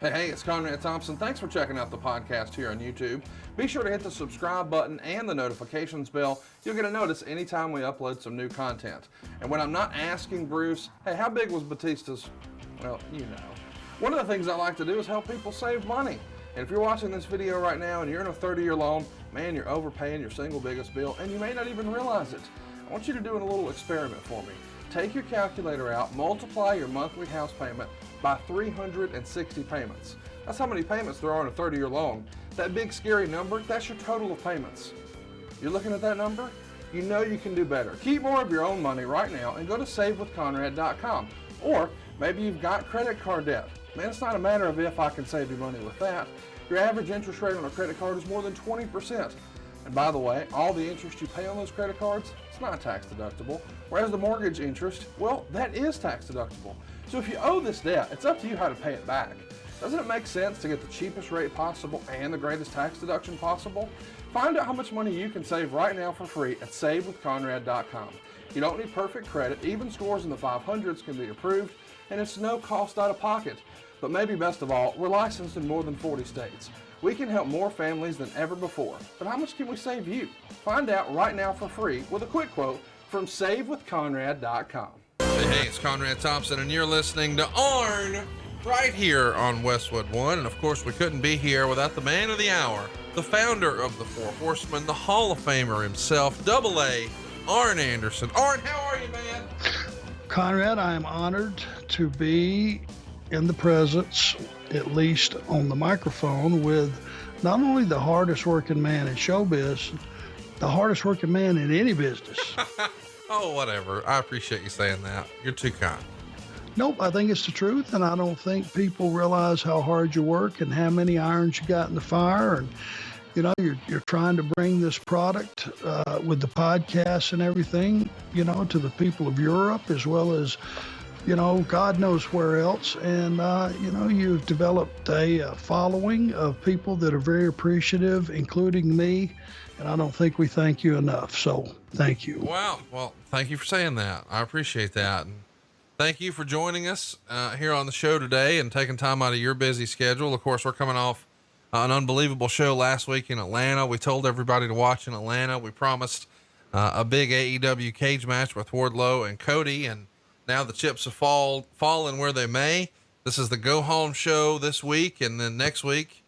Hey, it's Conrad Thompson. Thanks for checking out the podcast here on YouTube. Be sure to hit the subscribe button and the notifications bell. You'll get a notice anytime we upload some new content. And when I'm not asking Bruce, hey, how big was Batista's? Well, you know. One of the things I like to do is help people save money. And if you're watching this video right now and you're in a 30-year loan, man, you're overpaying your single biggest bill and you may not even realize it. I want you to do a little experiment for me. Take your calculator out, multiply your monthly house payment by 360 payments. That's how many payments there are in a 30-year loan. That big scary number, that's your total of payments. You're looking at that number? You know you can do better. Keep more of your own money right now and go to savewithconrad.com. Or maybe you've got credit card debt. Man, it's not a matter of if I can save you money with that. Your average interest rate on a credit card is more than 20%. And by the way, all the interest you pay on those credit cards, it's not tax deductible. Whereas the mortgage interest, well, that is tax deductible. So if you owe this debt, it's up to you how to pay it back. Doesn't it make sense to get the cheapest rate possible and the greatest tax deduction possible? Find out how much money you can save right now for free at savewithconrad.com. You don't need perfect credit. Even scores in the 500s can be approved, and it's no cost out of pocket. But maybe best of all, we're licensed in more than 40 states. We can help more families than ever before. But how much can we save you? Find out right now for free with a quick quote from savewithconrad.com. Hey, it's Conrad Thompson, and you're listening to Arn right here on Westwood One. And of course, we couldn't be here without the man of the hour, the founder of the Four Horsemen, the Hall of Famer himself, Double A, Arn Anderson. Arn, how are you, man? Conrad, I am honored to be in the presence, at least on the microphone, with not only the hardest working man in showbiz, the hardest working man in any business. Oh, whatever. I appreciate you saying that. You're too kind. Nope, I think it's the truth, and I don't think people realize how hard you work and how many irons you got in the fire. And you know, you're trying to bring this product with the podcast and everything, you know, to the people of Europe as well as, you know, God knows where else. And, you know, you've developed a following of people that are very appreciative, including me. And I don't think we thank you enough. So thank you. Wow. Well, thank you for saying that. I appreciate that. And thank you for joining us here on the show today and taking time out of your busy schedule. Of course, we're coming off an unbelievable show last week in Atlanta. We told everybody to watch in Atlanta. We promised a big AEW cage match with Wardlow and Cody, and now the chips have fallen where they may. This is the go home show this week. And then next week,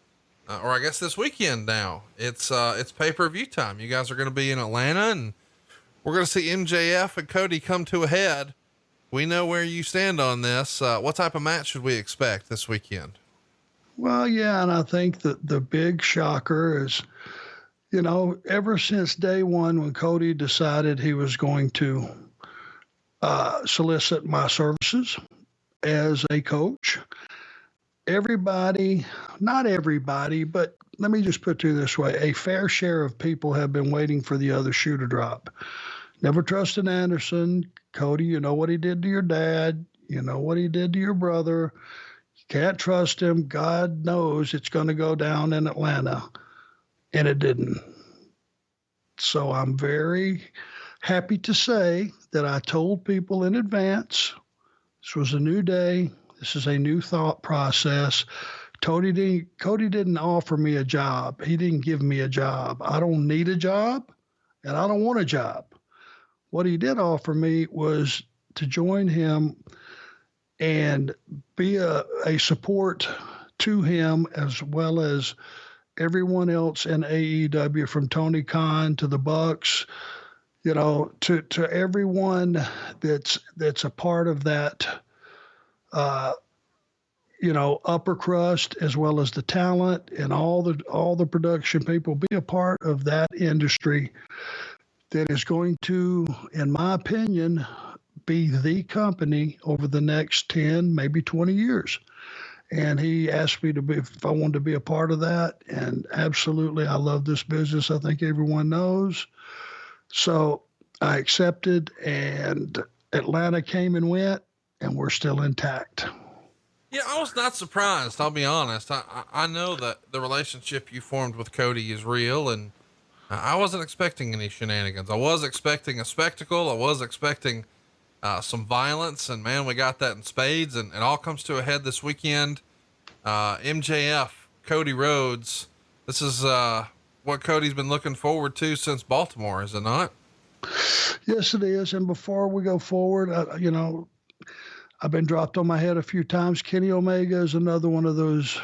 or I guess this weekend now, it's pay-per-view time. You guys are going to be in Atlanta, and we're going to see MJF and Cody come to a head. We know where you stand on this. What type of match should we expect this weekend? Well, yeah. And I think that the big shocker is, you know, ever since day one, when Cody decided he was going to solicit my services as a coach, everybody, not everybody, but let me just put it this way. A fair share of people have been waiting for the other shoe to drop. Never trusted Anderson. Cody, you know what he did to your dad. You know what he did to your brother. You can't trust him. God knows it's going to go down in Atlanta. And it didn't. So I'm very happy to say that I told people in advance, this was a new day. This is a new thought process. Cody didn't offer me a job. He didn't give me a job. I don't need a job, and I don't want a job. What he did offer me was to join him and be a support to him, as well as everyone else in AEW, from Tony Khan to the Bucks, you know, to everyone that's a part of that, you know, upper crust, as well as the talent and all the production people, be a part of that industry that is going to, in my opinion, be the company over the next 10, maybe 20 years. And he asked me if I wanted to be a part of that. And absolutely, I love this business. I think everyone knows. So I accepted, and Atlanta came and went, and we're still intact. Yeah, I was not surprised. I'll be honest. I know that the relationship you formed with Cody is real, and I wasn't expecting any shenanigans. I was expecting a spectacle. I was expecting some violence, and man, we got that in spades, and it all comes to a head this weekend. MJF, Cody Rhodes. This is, what Cody's been looking forward to since Baltimore, is it not? Yes, it is. And before we go forward, I've been dropped on my head a few times. Kenny Omega is another one of those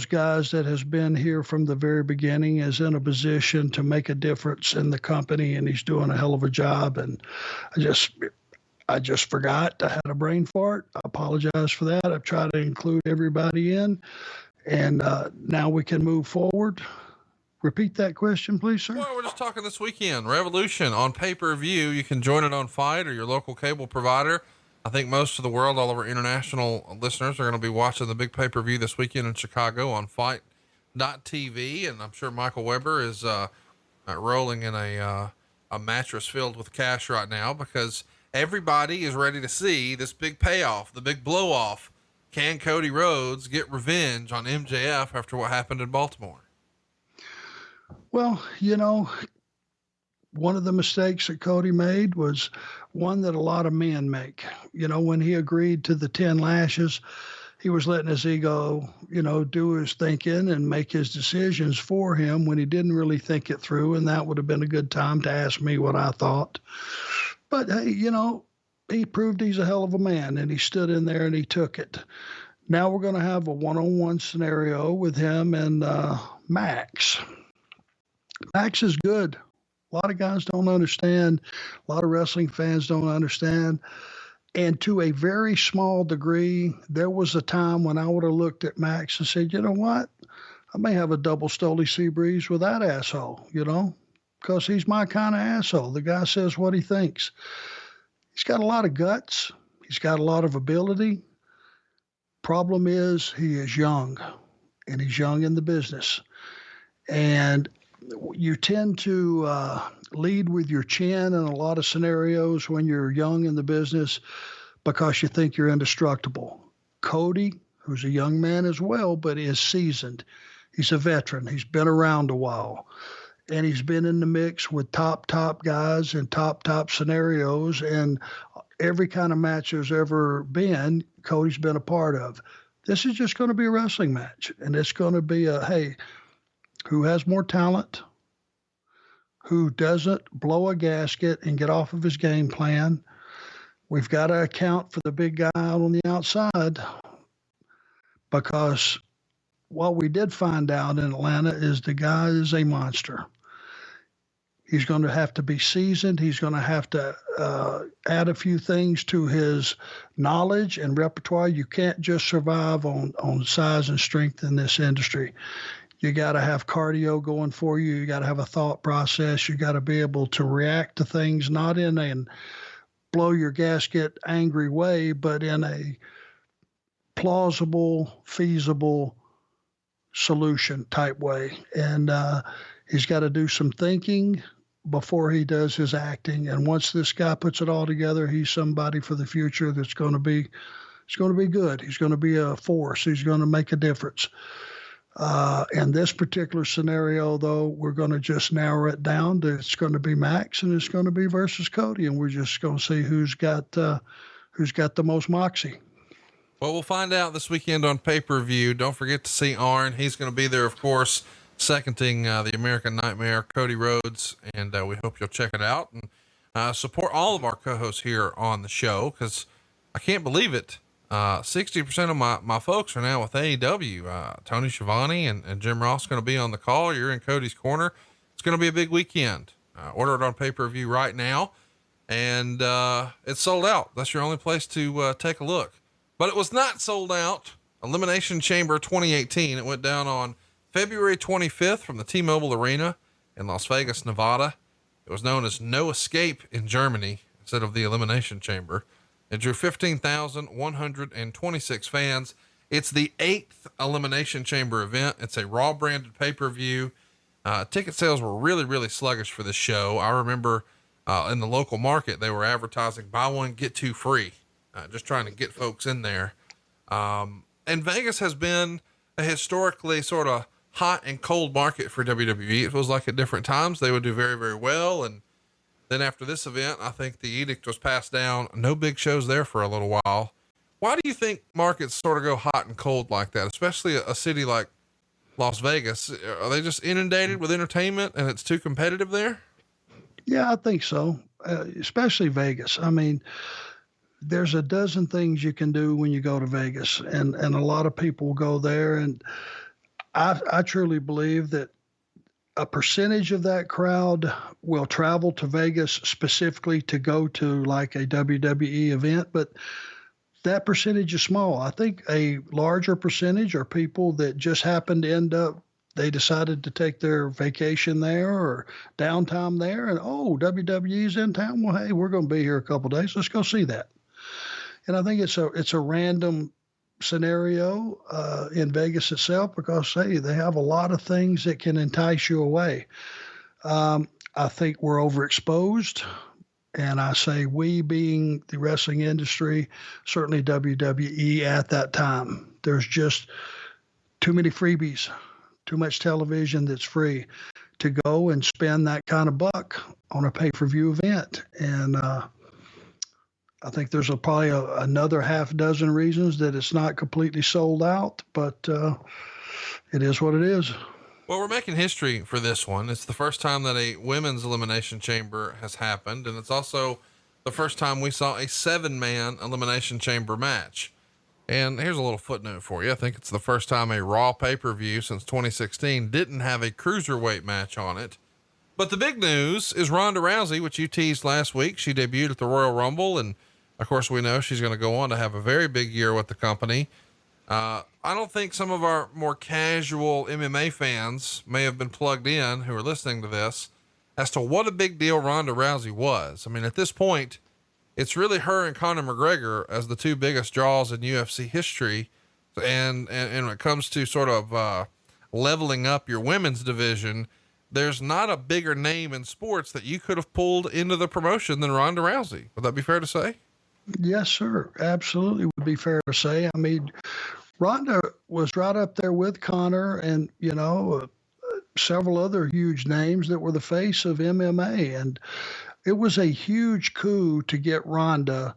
guys that has been here from the very beginning, is in a position to make a difference in the company, and he's doing a hell of a job. And I just forgot. I had a brain fart. I apologize for that. I've tried to include everybody in, and now we can move forward. Repeat that question, please, sir. Well, we're just talking this weekend. Revolution on pay-per-view. You can join it on Fight or your local cable provider. I think most of the world, all of our international listeners, are going to be watching the big pay-per-view this weekend in Chicago on Fight.tv. And I'm sure Michael Weber is rolling in a mattress filled with cash right now, because everybody is ready to see this big payoff, the big blow-off. Can Cody Rhodes get revenge on MJF after what happened in Baltimore? Well, one of the mistakes that Cody made was one that a lot of men make. When he agreed to the 10 lashes, he was letting his ego, do his thinking and make his decisions for him when he didn't really think it through. And that would have been a good time to ask me what I thought. But hey, he proved he's a hell of a man, and he stood in there and he took it. Now we're going to have a one-on-one scenario with him and Max. Max is good. A lot of guys don't understand. A lot of wrestling fans don't understand. And to a very small degree, there was a time when I would have looked at Max and said, you know what? I may have a double Stoli Seabreeze with that asshole, because he's my kind of asshole. The guy says what he thinks. He's got a lot of guts. He's got a lot of ability. Problem is, he is young, and he's young in the business. And you tend to lead with your chin in a lot of scenarios when you're young in the business, because you think you're indestructible. Cody, who's a young man as well, but is seasoned. He's a veteran. He's been around a while, and he's been in the mix with top guys in top scenarios, and every kind of match there's ever been, Cody's been a part of. This is just going to be a wrestling match, and it's going to be hey, who has more talent, who doesn't blow a gasket and get off of his game plan. We've got to account for the big guy out on the outside, because what we did find out in Atlanta is the guy is a monster. He's going to have to be seasoned. He's going to have to add a few things to his knowledge and repertoire. You can't just survive on size and strength in this industry. You got to have cardio going for you. You got to have a thought process. You got to be able to react to things, not in a blow your gasket angry way, but in a plausible, feasible solution type way. And he's got to do some thinking before he does his acting. And once this guy puts it all together, he's somebody for the future that's going to be, it's going to be good. He's going to be a force. He's going to make a difference. In this particular scenario, though, we're going to just narrow it down to it's going to be Max and it's going to be versus Cody, and we're just going to see who's got the most moxie. Well, we'll find out this weekend on pay-per-view. Don't forget to see Arn. He's going to be there, of course, seconding the American Nightmare, Cody Rhodes, and we hope you'll check it out and support all of our co-hosts here on the show, because I can't believe it. 60% of my folks are now with AEW. Tony Schiavone and Jim Ross going to be on the call. You're in Cody's corner. It's going to be a big weekend. Order it on pay-per-view right now. And, it's sold out. That's your only place to, take a look, but it was not sold out. Elimination Chamber 2018. It went down on February 25th from the T-Mobile Arena in Las Vegas, Nevada. It was known as No Escape in Germany instead of the Elimination Chamber. It drew 15,126 fans. It's the 8th Elimination Chamber event. It's a Raw branded pay-per-view. Ticket sales were really, really sluggish for this show. I remember in the local market, they were advertising buy one, get two free, just trying to get folks in there. And Vegas has been a historically sort of hot and cold market for WWE. It feels like at different times they would do very, very well. And then after this event, I think the edict was passed down. No big shows there for a little while. Why do you think markets sort of go hot and cold like that, especially a city like Las Vegas? Are they just inundated with entertainment and it's too competitive there? Yeah, I think so. Especially Vegas. I mean, there's a dozen things you can do when you go to Vegas, and a lot of people go there. And I truly believe that a percentage of that crowd will travel to Vegas specifically to go to like a WWE event, but that percentage is small. I think a larger percentage are people that just happen to end up, they decided to take their vacation there or downtime there, and oh, WWE's in town. Well, hey, we're going to be here a couple of days. Let's go see that. And I think it's a random scenario in Vegas itself because, hey, they have a lot of things that can entice you away. I think we're overexposed. And I say we being the wrestling industry, certainly WWE at that time. There's just too many freebies, too much television that's free to go and spend that kind of buck on a pay-per-view event. And I think there's probably another half dozen reasons that it's not completely sold out, but it is what it is. Well, we're making history for this one. It's the first time that a women's elimination chamber has happened. And it's also the first time we saw a 7-man elimination chamber match. And here's a little footnote for you. I think it's the first time a Raw pay-per-view since 2016 didn't have a cruiserweight match on it. But the big news is Ronda Rousey, which you teased last week. She debuted at the Royal Rumble. And of course we know she's going to go on to have a very big year with the company. I don't think some of our more casual MMA fans may have been plugged in who are listening to this as to what a big deal Ronda Rousey was. I mean, at this point, it's really her and Conor McGregor as the two biggest draws in UFC history. And when it comes to sort of, leveling up your women's division, there's not a bigger name in sports that you could have pulled into the promotion than Ronda Rousey. Would that be fair to say? Yes, sir. Absolutely would be fair to say. I mean, Ronda was right up there with Conor and, several other huge names that were the face of MMA. And it was a huge coup to get Ronda,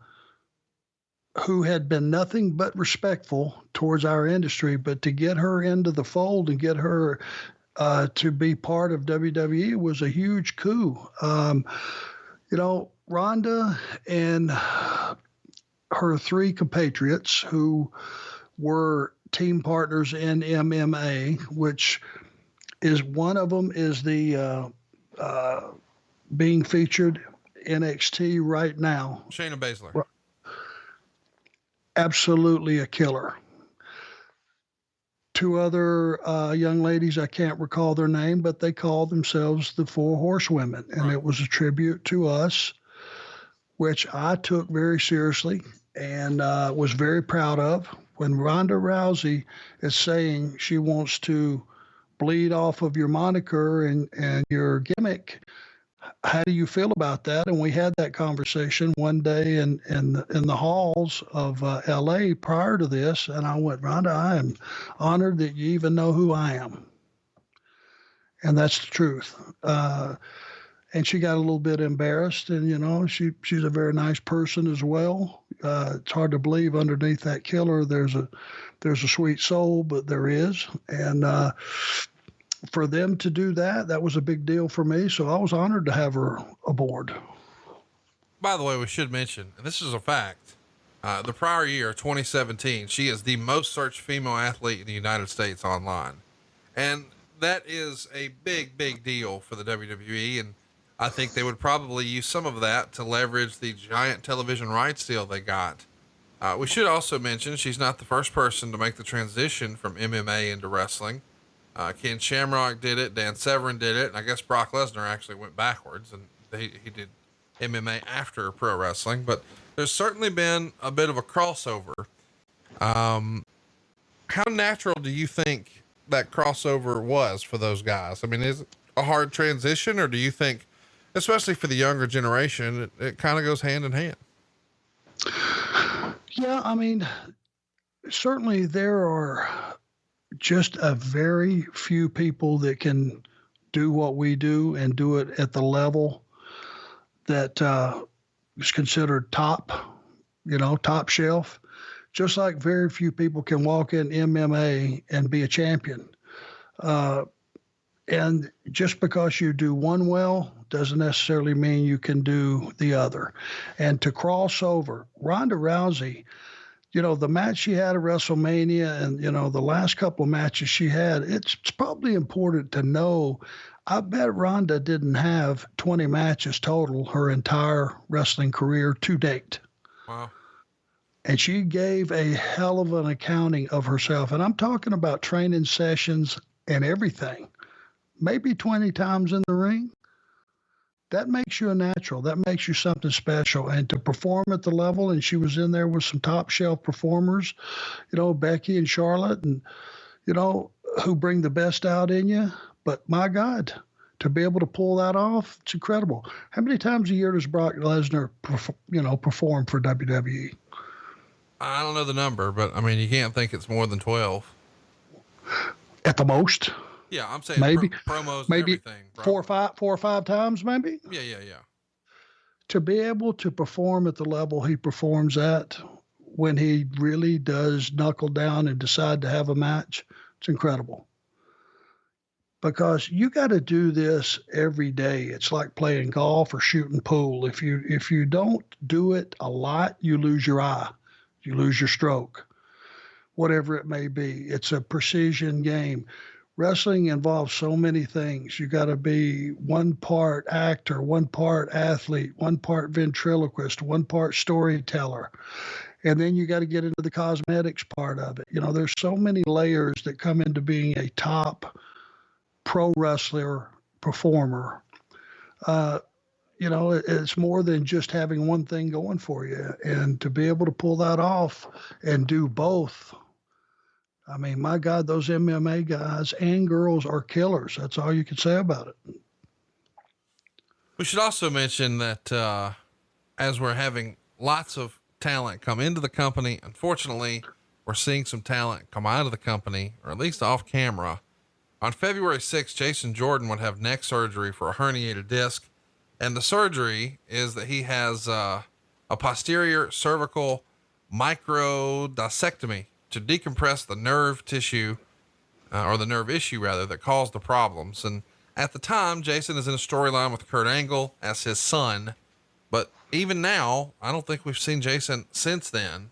who had been nothing but respectful towards our industry, but to get her into the fold and get her to be part of WWE was a huge coup. Ronda and her three compatriots who were team partners in MMA, which is one of them is the being featured NXT right now. Shayna Baszler. Absolutely a killer. Two other young ladies, I can't recall their name, but they called themselves the Four Horsewomen, and right. It was a tribute to us, which I took very seriously and was very proud of. When Ronda Rousey is saying she wants to bleed off of your moniker and your gimmick, how do you feel about that? And we had that conversation one day in the halls of LA prior to this. And I went, Ronda, I am honored that you even know who I am. And that's the truth. And she got a little bit embarrassed, and, she's a very nice person as well. It's hard to believe underneath that killer, there's a sweet soul, but there is. And, for them to do that was a big deal for me. So I was honored to have her aboard. By the way, we should mention, and this is a fact, the prior year, 2017, she is the most searched female athlete in the United States online. And that is a big, big deal for the WWE. And I think they would probably use some of that to leverage the giant television rights deal they got. We should also mention she's not the first person to make the transition from MMA into wrestling. Ken Shamrock did it. Dan Severn did it. And I guess Brock Lesnar actually went backwards and he did MMA after pro wrestling, but there's certainly been a bit of a crossover. How natural do you think that crossover was for those guys? I mean, is it a hard transition, or do you think, especially for the younger generation, it kind of goes hand in hand? Yeah. I mean, certainly there are just a very few people that can do what we do and do it at the level that is considered top shelf. just like very few people can walk in MMA and be a champion. And just because you do one well doesn't necessarily mean you can do the other. And to cross over, Ronda Rousey, the match she had at WrestleMania and, the last couple of matches she had, it's probably important to know. I bet Ronda didn't have 20 matches total her entire wrestling career to date. Wow. And she gave a hell of an accounting of herself. And I'm talking about training sessions and everything. Maybe 20 times in the ring. That makes you a natural. That makes you something special. And to perform at the level, and she was in there with some top shelf performers, Becky and Charlotte, and, who bring the best out in you. But my God, to be able to pull that off, it's incredible. How many times a year does Brock Lesnar, perform for WWE? I don't know the number, but I mean, you can't think it's more than 12. At the most. Yeah, I'm saying maybe promos, maybe and everything. Four or five times, maybe. Yeah. To be able to perform at the level he performs at, when he really does knuckle down and decide to have a match, it's incredible. Because you got to do this every day. It's like playing golf or shooting pool. If you don't do it a lot, you lose your eye, you lose your stroke, whatever it may be. It's a precision game. Wrestling involves so many things. You got to be one part actor, one part athlete, one part ventriloquist, one part storyteller. And then you got to get into the cosmetics part of it. There's so many layers that come into being a top pro wrestler performer. It's more than just having one thing going for you. And to be able to pull that off and do both, I mean, my God, those MMA guys and girls are killers. That's all you can say about it. We should also mention that as we're having lots of talent come into the company, unfortunately, we're seeing some talent come out of the company, or at least off camera. On February 6th, Jason Jordan would have neck surgery for a herniated disc. And the surgery is that he has a posterior cervical microdiscectomy to decompress the nerve tissue, or the nerve issue rather, that caused the problems. And at the time, Jason is in a storyline with Kurt Angle as his son. But even now, I don't think we've seen Jason since then.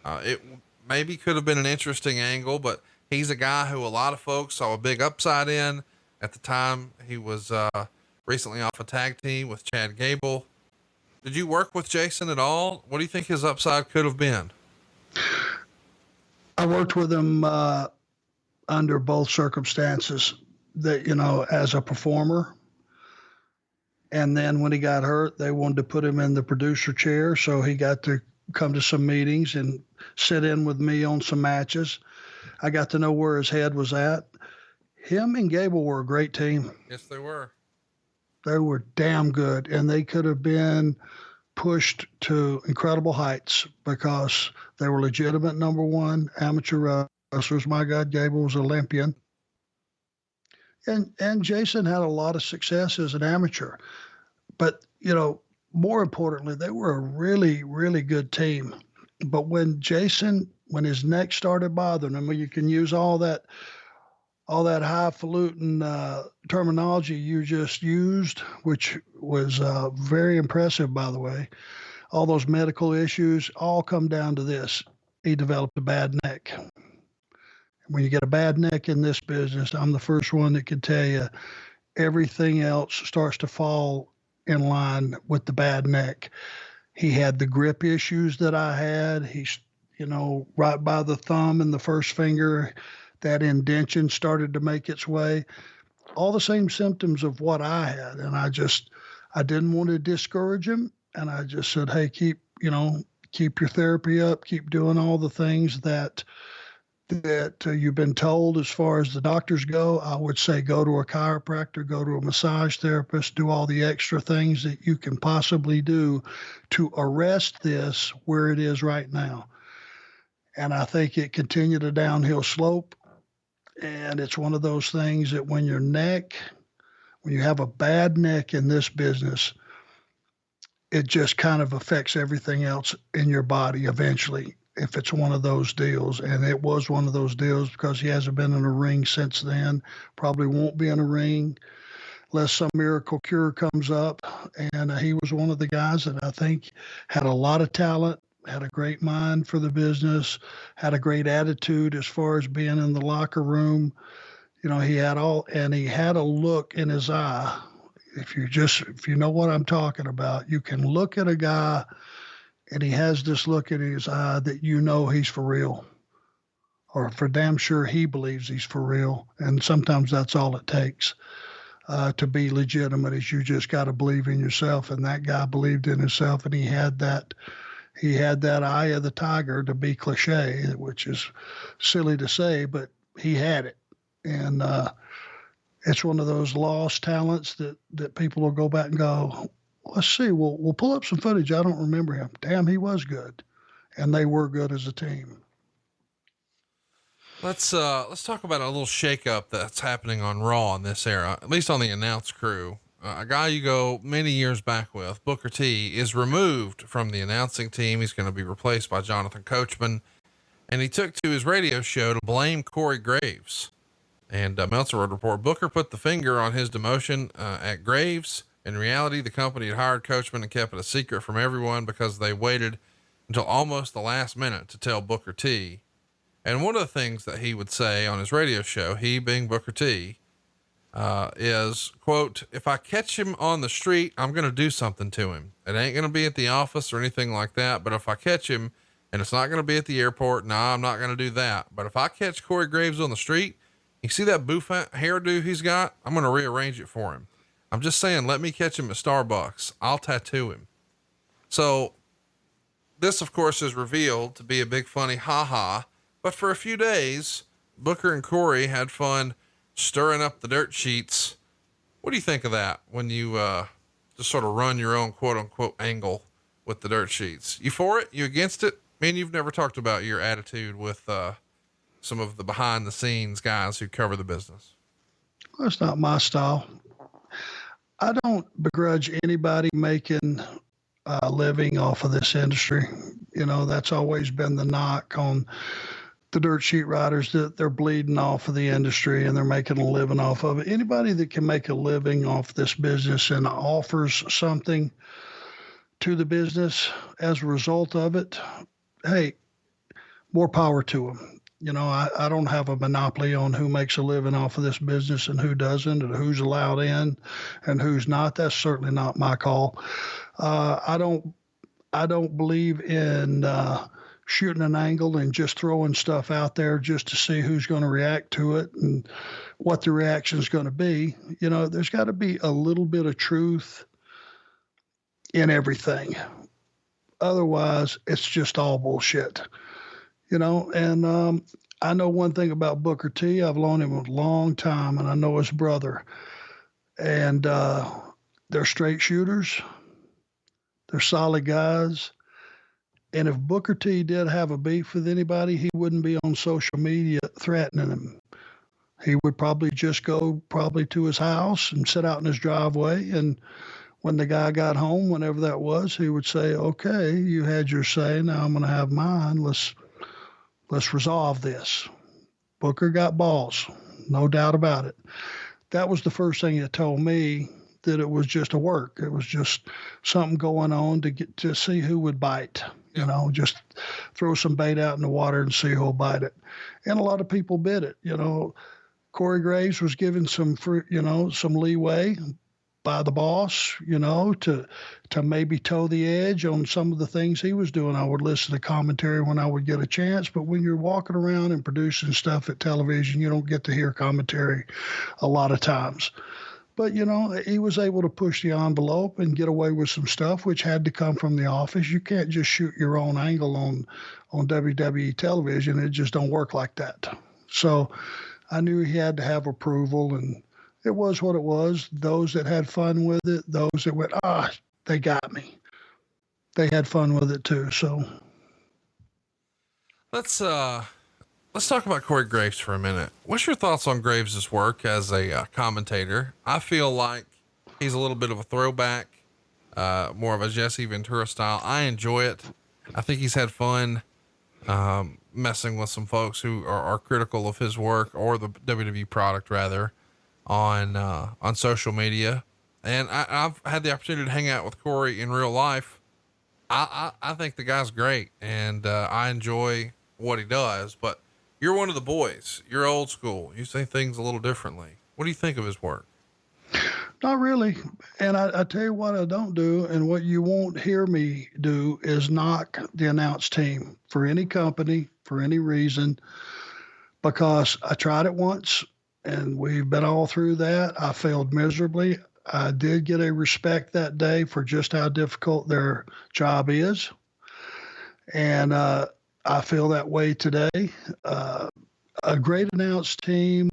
It maybe could have been an interesting angle, but he's a guy who a lot of folks saw a big upside in. At the time, he was recently off a tag team with Chad Gable. Did you work with Jason at all? What do you think his upside could have been? I worked with him under both circumstances, that, as a performer. And then when he got hurt, they wanted to put him in the producer chair. So he got to come to some meetings and sit in with me on some matches. I got to know where his head was at. Him and Gable were a great team. Yes, they were. They were damn good. And they could have been pushed to incredible heights because they were legitimate number one amateur wrestlers. My God, Gable was Olympian. And Jason had a lot of success as an amateur. But, more importantly, they were a really, really good team. But when his neck started bothering him, you can use all that highfalutin terminology you just used, which was very impressive, by the way. All those medical issues all come down to this. He developed a bad neck. When you get a bad neck in this business, I'm the first one that can tell you everything else starts to fall in line with the bad neck. He had the grip issues that I had. He's, right by the thumb and the first finger, that indention started to make its way. All the same symptoms of what I had. And I didn't want to discourage him. And I just said, hey, keep your therapy up, keep doing all the things that you've been told as far as the doctors go. I would say go to a chiropractor, go to a massage therapist, do all the extra things that you can possibly do to arrest this where it is right now. And I think it continued a downhill slope. And it's one of those things that when you have a bad neck in this business, it just kind of affects everything else in your body eventually. if it's one of those deals. And it was one of those deals because he hasn't been in a ring since then, probably won't be in a ring unless some miracle cure comes up. And he was one of the guys that I think had a lot of talent, had a great mind for the business, had a great attitude as far as being in the locker room. He had a look in his eye. If you know what I'm talking about, you can look at a guy and he has this look in his eye that he's for real, or for damn sure he believes he's for real. And sometimes that's all it takes to be legitimate, is you just got to believe in yourself. And that guy believed in himself, and he had that eye of the tiger, to be cliche, which is silly to say, but he had it. And it's one of those lost talents that people will go back and go, let's see, we'll pull up some footage. I don't remember him. Damn, he was good. And they were good as a team. Let's talk about a little shakeup that's happening on Raw in this era, at least on the announce crew. A guy you go many years back with, Booker T, is removed from the announcing team. He's going to be replaced by Jonathan Coachman. And he took to his radio show to blame Corey Graves. And Meltzer would report Booker put the finger on his demotion at Graves. In reality, the company had hired Coachman and kept it a secret from everyone because they waited until almost the last minute to tell Booker T. And one of the things that he would say on his radio show, he being Booker T, is, quote, "If I catch him on the street, I'm going to do something to him. It ain't going to be at the office or anything like that. But if I catch him, and it's not going to be at the airport, no, I'm not going to do that. But if I catch Corey Graves on the street, you see that bouffant hairdo he's got? I'm going to rearrange it for him. I'm just saying, let me catch him at Starbucks. I'll tattoo him." So this, of course, is revealed to be a big funny ha-ha, but for a few days, Booker and Corey had fun stirring up the dirt sheets. What do you think of that when you just sort of run your own quote unquote angle with the dirt sheets? You for it? You against it? Man, you've never talked about your attitude with some of the behind the scenes guys who cover the business. Well, it's not my style. I don't begrudge anybody making a living off of this industry. That's always been the knock on the dirt sheet riders, that they're bleeding off of the industry and they're making a living off of it. Anybody that can make a living off this business and offers something to the business as a result of it, hey, more power to them. I don't have a monopoly on who makes a living off of this business and who doesn't, and who's allowed in and who's not. That's certainly not my call. I don't believe in shooting an angle and just throwing stuff out there just to see who's going to react to it and what the reaction is going to be. There's got to be a little bit of truth in everything. Otherwise, it's just all bullshit. And I know one thing about Booker T. I've known him a long time, and I know his brother. And they're straight shooters. They're solid guys. And if Booker T did have a beef with anybody, he wouldn't be on social media threatening them. He would probably just go to his house and sit out in his driveway. And when the guy got home, whenever that was, he would say, "Okay, you had your say. Now I'm going to have mine. Let's resolve this." Booker got balls, no doubt about it. That was the first thing it told me, that it was just a work. It was just something going on to see who would bite. Just throw some bait out in the water and see who'll bite it. And a lot of people bit it. Corey Graves was given some leeway by the boss, to maybe toe the edge on some of the things he was doing. I would listen to commentary when I would get a chance, but when you're walking around and producing stuff at television, you don't get to hear commentary a lot of times. But, he was able to push the envelope and get away with some stuff, which had to come from the office. You can't just shoot your own angle on WWE television. It just don't work like that. So I knew he had to have approval, and it was what it was. Those that had fun with it, those that went, they got me, they had fun with it too. So let's talk about Corey Graves for a minute. What's your thoughts on Graves' work as a commentator? I feel like he's a little bit of a throwback, more of a Jesse Ventura style. I enjoy it. I think he's had fun messing with some folks who are critical of his work or the WWE product rather on social media. And I've had the opportunity to hang out with Corey in real life. I think the guy's great, and I enjoy what he does, but you're one of the boys. You're old school. You see things a little differently. What do you think of his work? Not really. And I tell you what I don't do, and what you won't hear me do is knock the announce team for any company, for any reason, because I tried it once and we've been all through that. I failed miserably. I did get a respect that day for just how difficult their job is. And I feel that way today. A great announce team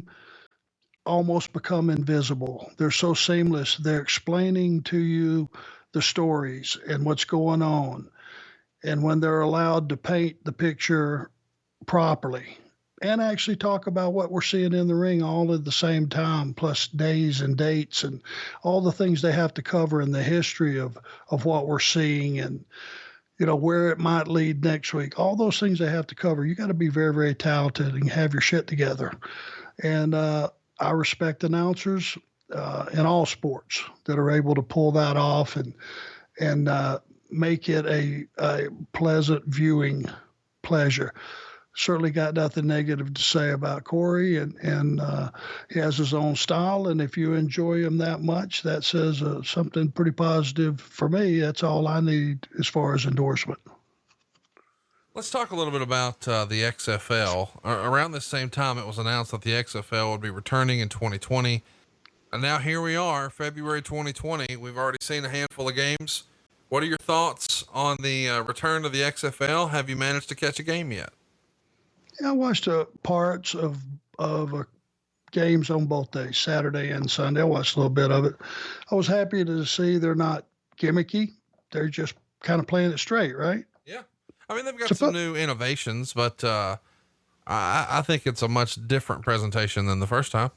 almost become invisible. They're so seamless. They're explaining to you the stories and what's going on. And when they're allowed to paint the picture properly and actually talk about what we're seeing in the ring all at the same time, plus days and dates and all the things they have to cover in the history of what we're seeing and, you know, where it might lead next week, all those things they have to cover. You got to be very, very talented and have your shit together. And I respect announcers in all sports that are able to pull that off and make it a pleasant viewing pleasure. Certainly got nothing negative to say about Corey, and he has his own style. And if you enjoy him that much, that says something pretty positive for me. That's all I need as far as endorsement. Let's talk a little bit about the XFL. Around this same time, it was announced that the XFL would be returning in 2020. And now here we are, February 2020. We've already seen a handful of games. What are your thoughts on the return to the XFL? Have you managed to catch a game yet? Yeah, I watched parts of games on both days, Saturday and Sunday. I watched a little bit of it. I was happy to see they're not gimmicky. They're just kind of playing it straight, right? Yeah. I mean, they've got some new innovations, but I think it's a much different presentation than the first time.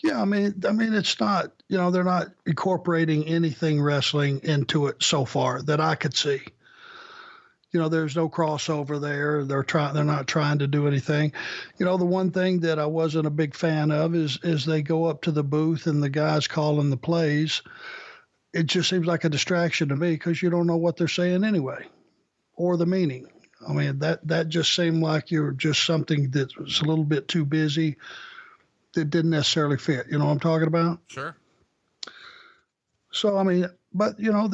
Yeah, I mean, it's not, you know, they're not incorporating anything wrestling into it so far that I could see. You know, there's no crossover there. They're not trying to do anything. You know, the one thing that I wasn't a big fan of is they go up to the booth and the guys calling the plays. It just seems like a distraction to me because you don't know what they're saying anyway, or the meaning. I mean, that just seemed like you're just something that was a little bit too busy that didn't necessarily fit. You know what I'm talking about? Sure. So, I mean, but, you know,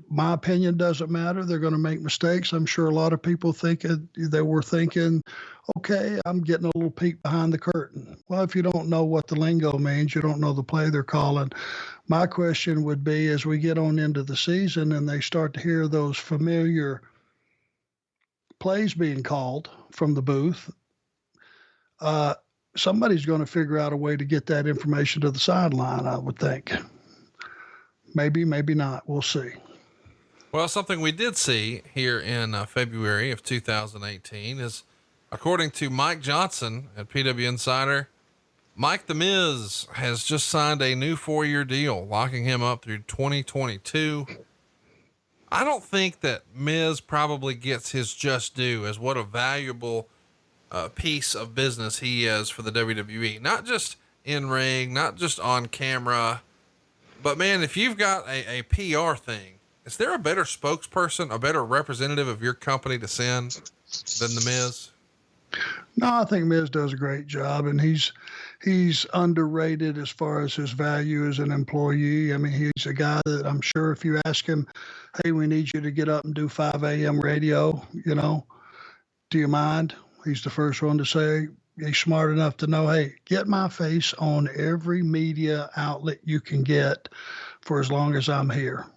my opinion doesn't matter. They're going to make mistakes. I'm sure a lot of people were thinking, okay, I'm getting a little peek behind the curtain. Well, if you don't know what the lingo means, you don't know the play they're calling. My question would be, as we get on into the season and they start to hear those familiar plays being called from the booth, somebody's going to figure out a way to get that information to the sideline, I would think. Maybe, maybe not. We'll see. Well, something we did see here in February of 2018 is, according to Mike Johnson at PW Insider, Mike the Miz has just signed a new 4-year deal, locking him up through 2022. I don't think that Miz probably gets his just due as what a valuable piece of business he is for the WWE, not just in ring, not just on camera, but man, if you've got a PR thing, is there a better spokesperson, a better representative of your company to send than the Miz? No, I think Miz does a great job, and he's underrated as far as his value as an employee. I mean, he's a guy that I'm sure if you ask him, hey, we need you to get up and do 5 a.m. radio, you know, do you mind? He's the first one to say. He's smart enough to know, hey, get my face on every media outlet you can get for as long as I'm here.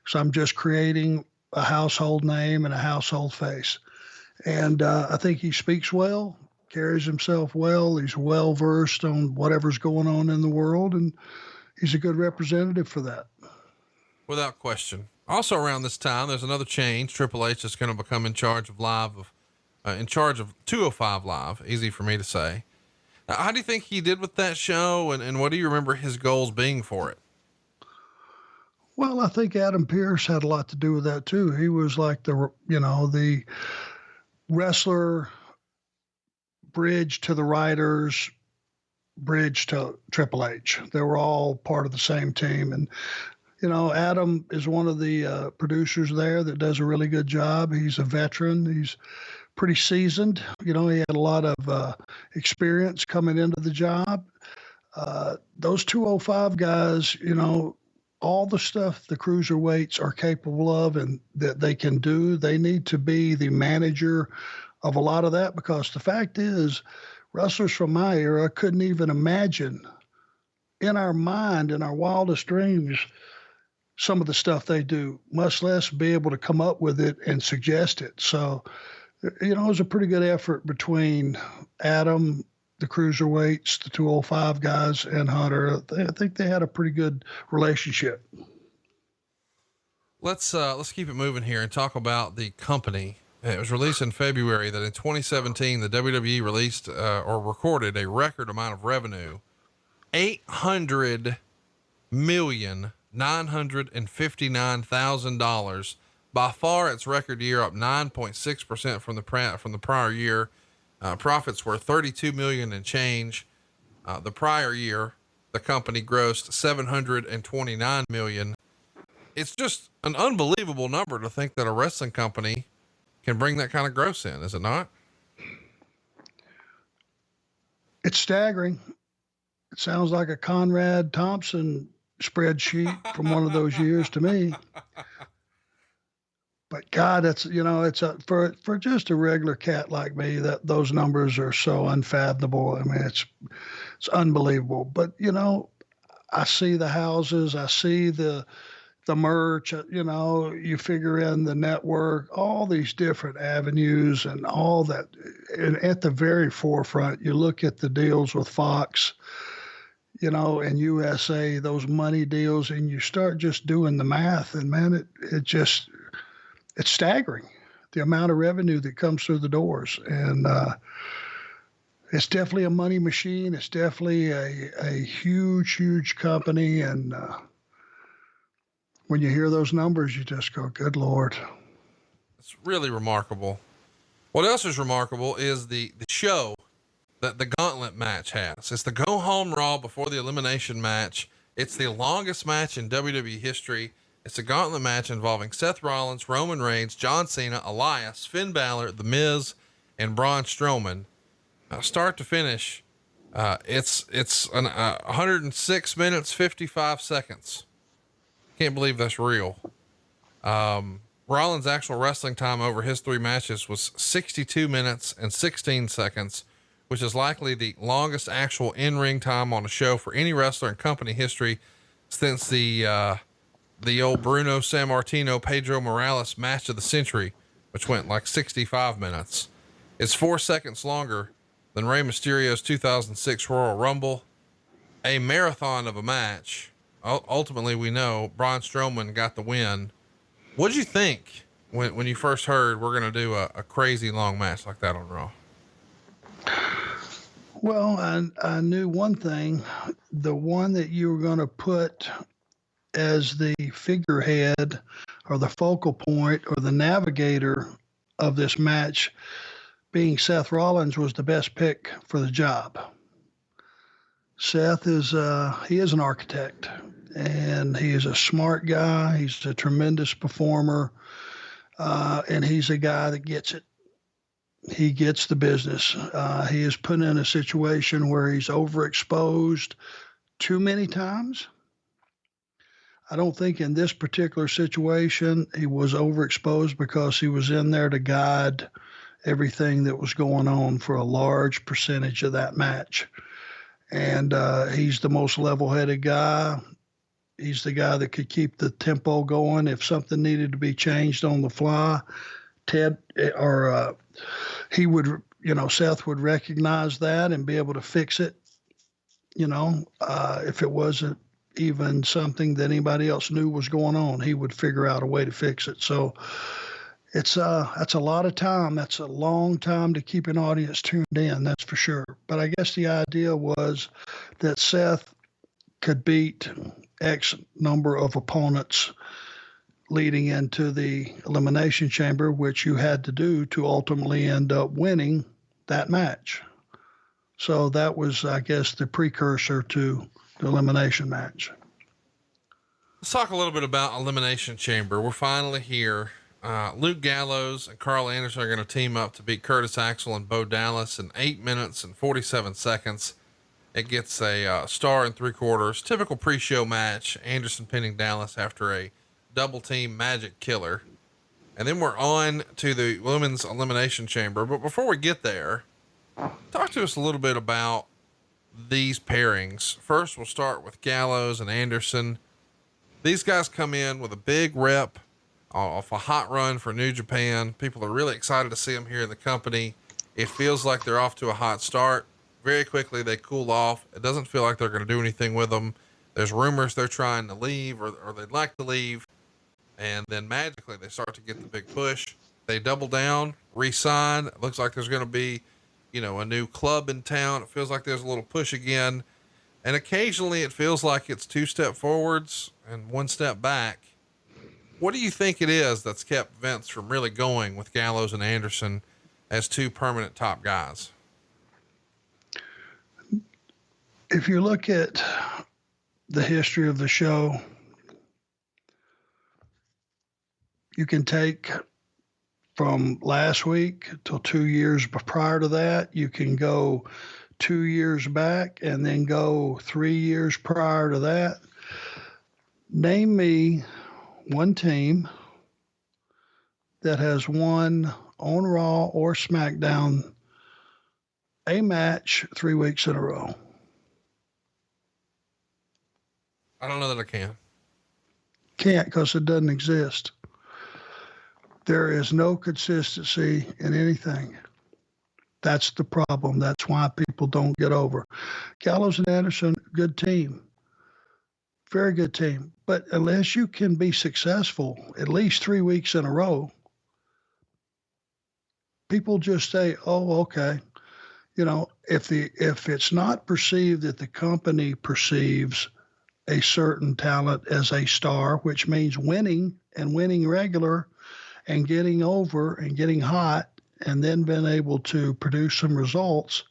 So I'm just creating a household name and a household face. And I think he speaks well, carries himself well. He's well versed on whatever's going on in the world, and he's a good representative for that. Without question. Also around this time, there's another change. Triple H is going to become in charge of 205 Live. Easy for me to say. Now, how do you think he did with that show? And what do you remember his goals being for it? Well, I think Adam Pearce had a lot to do with that too. He was like the wrestler, bridge to the writers, bridge to Triple H. They were all part of the same team. And, Adam is one of the producers there that does a really good job. He's a veteran. He's pretty seasoned. He had a lot of experience coming into the job. Those 205 guys, all the stuff the cruiserweights are capable of and that they can do, they need to be the manager of a lot of that, because the fact is, wrestlers from my era couldn't even imagine in our mind, in our wildest dreams, some of the stuff they do, much less be able to come up with it and suggest it. So, it was a pretty good effort between Adam, the cruiserweights, the 205 guys, and Hunter. I think they had a pretty good relationship. Let's keep it moving here and talk about the company. It was released in February that in 2017, the WWE released or recorded a record amount of revenue, $800,959,000. By far its record year, up 9.6% from the prior year. Profits were $32 million and change. The prior year, the company grossed $729 million. It's just an unbelievable number to think that a wrestling company can bring that kind of gross in, is it not? It's staggering. It sounds like a Conrad Thompson spreadsheet from one of those years to me. But God, it's for just a regular cat like me, that those numbers are so unfathomable. I mean, it's unbelievable. But I see the houses, I see the merch, you figure in the network, all these different avenues and all that. And at the very forefront, you look at the deals with Fox, and USA, those money deals, and you start just doing the math, and man, it's staggering, the amount of revenue that comes through the doors. And it's definitely a money machine. It's definitely a huge, huge company. And when you hear those numbers, you just go, good Lord. It's really remarkable. What else is remarkable is the show that the Gauntlet match has. It's the go home Raw before the elimination match. It's the longest match in WWE history. It's a Gauntlet match involving Seth Rollins, Roman Reigns, John Cena, Elias, Finn Balor, The Miz, and Braun Strowman. Start to finish, it's 106 minutes, 55 seconds. Can't believe that's real. Rollins' actual wrestling time over his 3 matches was 62 minutes and 16 seconds, which is likely the longest actual in-ring time on a show for any wrestler in company history since the old Bruno Sammartino, Pedro Morales match of the century, which went like 65 minutes. It's 4 seconds longer than Rey Mysterio's 2006 Royal Rumble, a marathon of a match. Ultimately, we know Braun Strowman got the win. What'd you think when you first heard we're going to do a crazy long match like that on Raw? Well, I knew one thing, the one that you were going to put as the figurehead or the focal point or the navigator of this match being Seth Rollins was the best pick for the job. Seth is an architect, and he is a smart guy. He's a tremendous performer, and he's a guy that gets it. He gets the business. He is put in a situation where he's overexposed too many times. I don't think in this particular situation he was overexposed because he was in there to guide everything that was going on for a large percentage of that match. And he's the most level-headed guy. He's the guy that could keep the tempo going. If something needed to be changed on the fly, Seth would recognize that and be able to fix it. If it wasn't even something that anybody else knew was going on, he would figure out a way to fix it. So that's a lot of time. That's a long time to keep an audience tuned in. That's for sure. But I guess the idea was that Seth could beat X number of opponents leading into the Elimination Chamber, which you had to do to ultimately end up winning that match. So that was, I guess, the precursor to the elimination match. Let's talk a little bit about Elimination Chamber. We're finally here. Luke Gallows and Karl Anderson are going to team up to beat Curtis Axel and Bo Dallas in 8 minutes and 47 seconds. It gets a star and 3/4. Typical pre-show match. Anderson pinning Dallas after a double team magic killer. And then we're on to the Women's Elimination Chamber. But before we get there, talk to us a little bit about these pairings. First, we'll start with Gallows and Anderson. These guys come in with a big rep off a hot run for New Japan. People are really excited to see them here in the company. It feels like they're off to a hot start. Very quickly, they cool off. It doesn't feel like they're going to do anything with them. There's rumors they're trying to leave or they'd like to leave. And then magically they start to get the big push. They double down, re-sign. It looks like there's going to be, a new club in town. It feels like there's a little push again. And occasionally it feels like it's 2 step forwards and 1 step back. What do you think it is that's kept Vince from really going with Gallows and Anderson as 2 permanent top guys? If you look at the history of the show, you can take from last week till 2 years prior to that. You can go 2 years back and then go 3 years prior to that. Name me one team that has won on Raw or SmackDown a match 3 weeks in a row. I don't know that I can. Can't, because it doesn't exist. There is no consistency in anything. That's the problem. That's why people don't get over. Gallows and Anderson, good team. Very good team. But unless you can be successful at least 3 weeks in a row, people just say, oh, okay. If it's not perceived that the company perceives a certain talent as a star, which means winning and winning regular and getting over and getting hot and then being able to produce some results,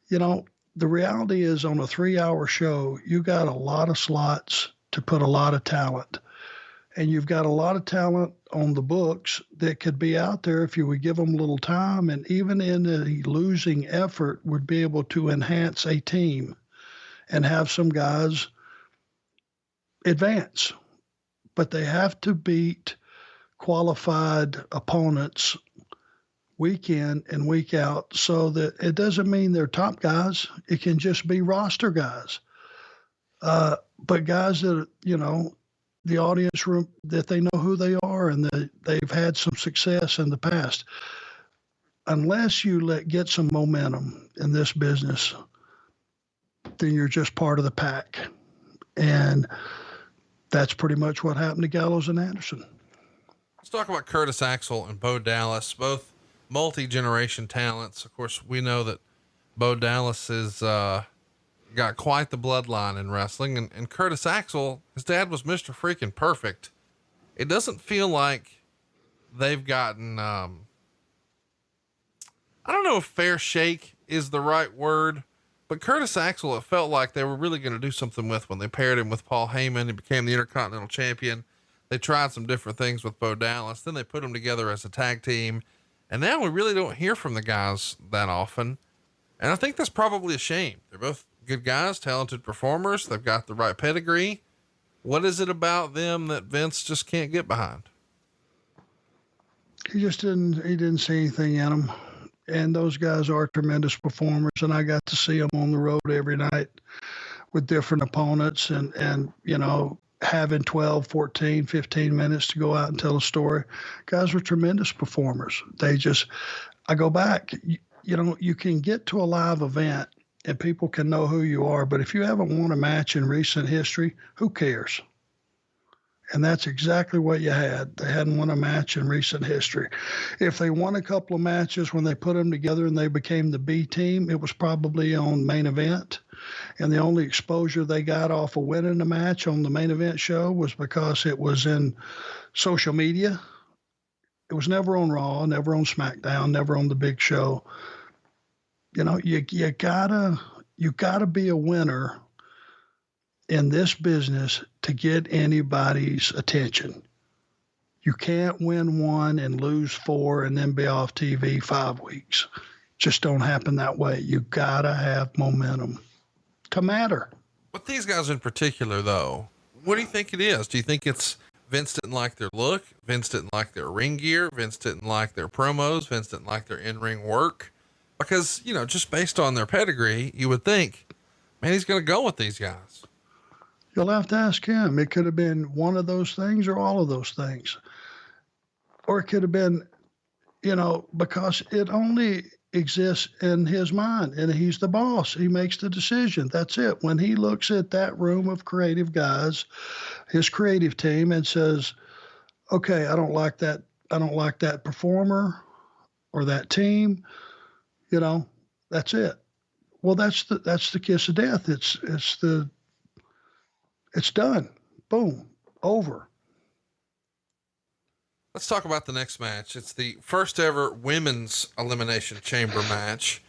the reality is on a 3-hour show, you got a lot of slots to put a lot of talent. And you've got a lot of talent on the books that could be out there if you would give them a little time, and even in a losing effort would be able to enhance a team and have some guys advance. But they have to beat qualified opponents week in and week out, so that it doesn't mean they're top guys. It can just be roster guys. But guys that, the audience room, that they know who they are and that they've had some success in the past. Unless you get some momentum in this business, then you're just part of the pack. And that's pretty much what happened to Gallows and Anderson. Let's talk about Curtis Axel and Bo Dallas, both multi-generation talents. Of course, we know that Bo Dallas is, got quite the bloodline in wrestling, and Curtis Axel, his dad was Mr. Freaking Perfect. It doesn't feel like they've gotten, I don't know if fair shake is the right word, but Curtis Axel, it felt like they were really going to do something with when they paired him with Paul Heyman. He became the Intercontinental Champion. They tried some different things with Bo Dallas. Then they put them together as a tag team. And now we really don't hear from the guys that often. And I think that's probably a shame. They're both good guys, talented performers. They've got the right pedigree. What is it about them that Vince just can't get behind? He didn't see anything in them. And those guys are tremendous performers. And I got to see them on the road every night with different opponents and having 12, 14, 15 minutes to go out and tell a story. Guys were tremendous performers. I go back, you can get to a live event and people can know who you are, but if you haven't won a match in recent history, who cares? And that's exactly what you had. They hadn't won a match in recent history. If they won a couple of matches when they put them together and they became the B team, it was probably on Main Event. And the only exposure they got off of winning the match on the main event show was because it was in social media. It was never on Raw, never on SmackDown, never on the big show. You know, you gotta be a winner in this business to get anybody's attention. You can't win one and lose four and then be off TV 5 weeks. Just don't happen that way. You gotta have momentum to matter. With these guys in particular, though, what do you think it is? Do you think it's Vince didn't like their look? Vince didn't like their ring gear? Vince didn't like their promos? Vince didn't like their in-ring work? Because, you know, just based on their pedigree, you would think, man, he's going to go with these guys. You'll have to ask him. It could have been one of those things or all of those things. Or it could have been, you know, because it only exists in his mind and he's the boss. He makes the decision. That's it. When he looks at that room of creative guys, his creative team, and says, okay, I don't like that. I don't like that performer or that team, you know, that's it. Well, that's the kiss of death. It's done. Boom. Over. Let's talk about the next match. It's the first ever women's elimination chamber match.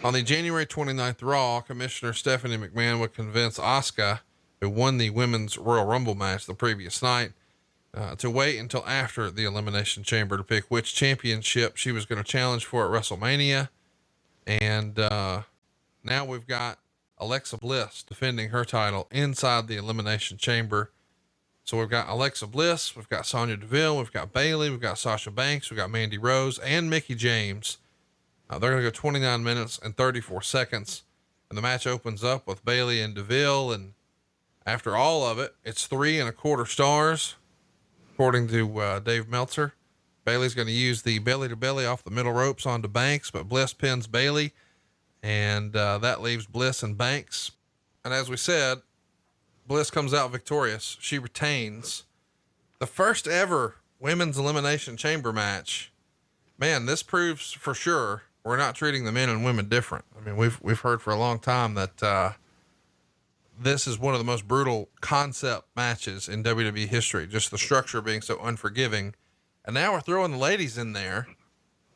On the January 29th Raw, Commissioner Stephanie McMahon would convince Asuka, who won the women's Royal Rumble match the previous night, to wait until after the elimination chamber to pick which championship she was going to challenge for at WrestleMania. And, now we've got Alexa Bliss defending her title inside the elimination chamber. So we've got Alexa Bliss, we've got Sonya DeVille, we've got Bayley, we've got Sasha Banks, we've got Mandy Rose and Mickie James. They're going to go 29 minutes and 34 seconds. And the match opens up with Bayley and DeVille. And after all of it, it's 3.25 stars, according to Dave Meltzer. Bayley's going to use the belly to belly off the middle ropes onto Banks, but Bliss pins Bayley. And that leaves Bliss and Banks. And as we said, Bliss comes out victorious. She retains the first ever women's elimination chamber match. Man, this proves for sure we're not treating the men and women different. I mean, we've heard for a long time that this is one of the most brutal concept matches in WWE history. Just the structure being so unforgiving. And now we're throwing the ladies in there.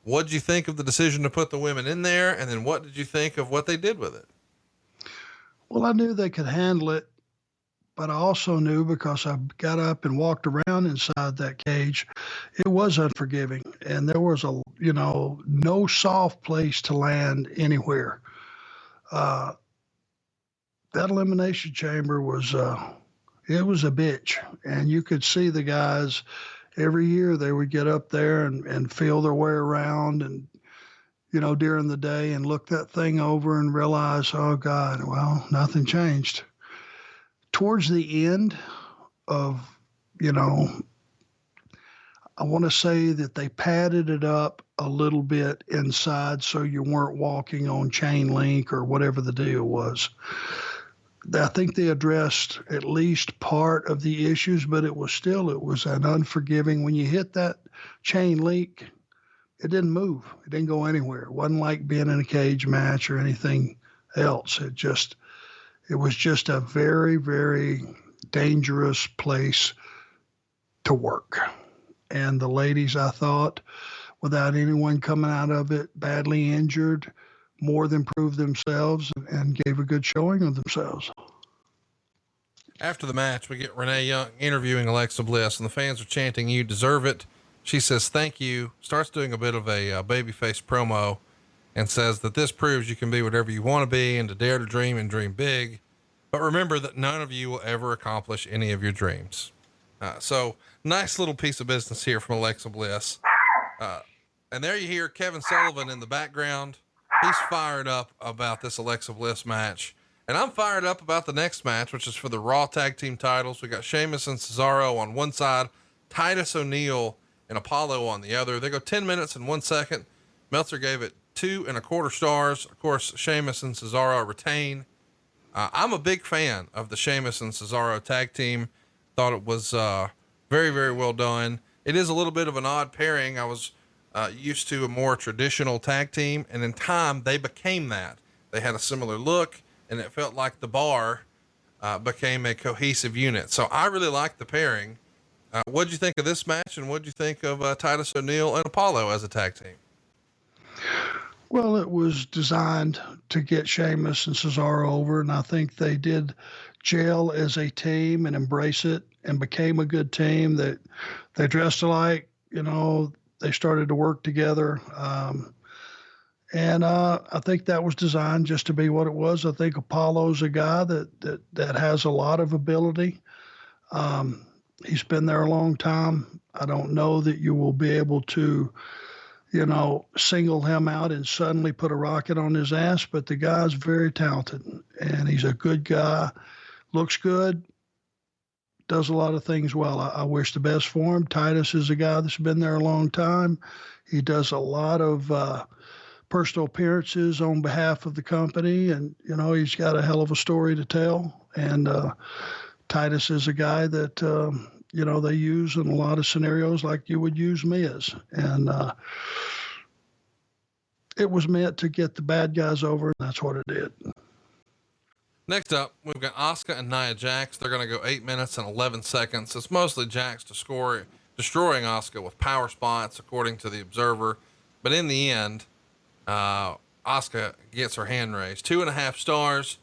What did you think of the decision to put the women in there? And then what did you think of what they did with it? Well, I knew they could handle it, but I also knew, because I got up and walked around inside that cage, it was unforgiving. And there was no soft place to land anywhere. That elimination chamber was it was a bitch. And you could see the guys every year. They would get up there and feel their way around and, during the day, and look that thing over and realize, oh God, well, nothing changed. Towards the end of, I want to say that they padded it up a little bit inside so you weren't walking on chain link or whatever the deal was. I think they addressed at least part of the issues, but it was an unforgiving. When you hit that chain link, it didn't move. It didn't go anywhere. It wasn't like being in a cage match or anything else. It was just a very, very dangerous place to work. And the ladies, I thought, without anyone coming out of it badly injured, more than proved themselves and gave a good showing of themselves. After the match, we get Renee Young interviewing Alexa Bliss, and the fans are chanting, "You deserve it." She says, "Thank you," starts doing a bit of a babyface promo, and says that this proves you can be whatever you want to be and to dare to dream and dream big. But remember that none of you will ever accomplish any of your dreams. So nice little piece of business here from Alexa Bliss. And there you hear Kevin Sullivan in the background. He's fired up about this Alexa Bliss match. And I'm fired up about the next match, which is for the Raw Tag Team titles. We got Sheamus and Cesaro on one side, Titus O'Neil and Apollo on the other. They go 10 minutes and 1 second. Meltzer gave it 2.25 stars. Of course, Sheamus and Cesaro retain. I'm a big fan of the Sheamus and Cesaro tag team. Thought it was very, very well done. It is a little bit of an odd pairing. I was used to a more traditional tag team, and in time they became that. They had a similar look. and it felt like the bar became a cohesive unit. So I really liked the pairing. What'd you think of this match, and what'd you think of Titus O'Neil and Apollo as a tag team? Well, it was designed to get Sheamus and Cesaro over, and I think they did gel as a team and embrace it and became a good team. That they dressed alike, they started to work together. And I think that was designed just to be what it was. I think Apollo's a guy that has a lot of ability. He's been there a long time. I don't know that you will be able to, single him out and suddenly put a rocket on his ass, but the guy's very talented and he's a good guy, looks good, does a lot of things well. I wish the best for him. Titus is a guy that's been there a long time. He does a lot of personal appearances on behalf of the company, and he's got a hell of a story to tell. And Titus is a guy that they use in a lot of scenarios like you would use Miz, and it was meant to get the bad guys over, and that's what it did. Next up, we've got Asuka and Nia Jax. They're going to go 8 minutes and 11 seconds. It's mostly Jax destroying Asuka with power spots, according to the Observer. But in the end, Asuka gets her hand raised. 2.5 stars.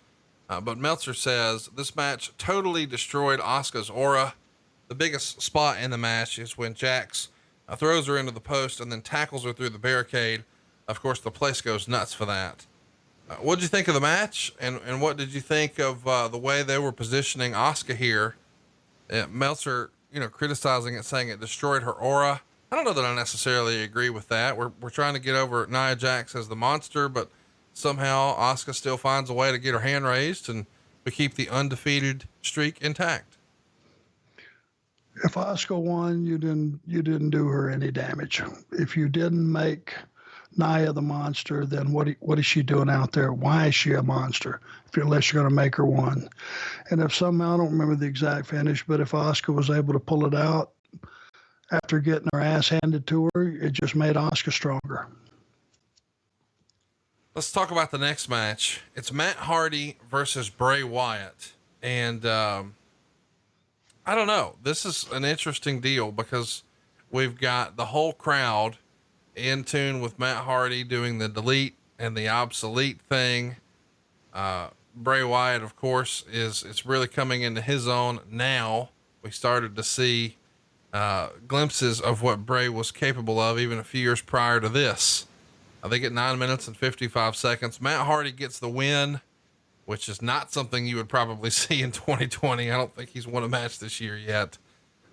But Meltzer says this match totally destroyed Asuka's aura. The biggest spot in the match is when Jax throws her into the post and then tackles her through the barricade. Of course, the place goes nuts for that. What did you think of the match, and what did you think of the way they were positioning Asuka here? Meltzer, criticizing it, saying it destroyed her aura. I don't know that I necessarily agree with that. We're trying to get over Nia Jax as the monster, but somehow Asuka still finds a way to get her hand raised, and we keep the undefeated streak intact. If Asuka won, you didn't do her any damage. If you didn't make Nia the monster, then what is she doing out there? Why is she a monster? Unless you're going to make her one. And if somehow, I don't remember the exact finish, but if Asuka was able to pull it out after getting her ass handed to her, it just made Asuka stronger. Let's talk about the next match. It's Matt Hardy versus Bray Wyatt. And, I don't know. This is an interesting deal because we've got the whole crowd in tune with Matt Hardy doing the delete and the obsolete thing. Bray Wyatt, of course, it's really coming into his own now. We started to see glimpses of what Bray was capable of even a few years prior to this. I think at 9 minutes and 55 seconds, Matt Hardy gets the win, which is not something you would probably see in 2020. I don't think he's won a match this year yet,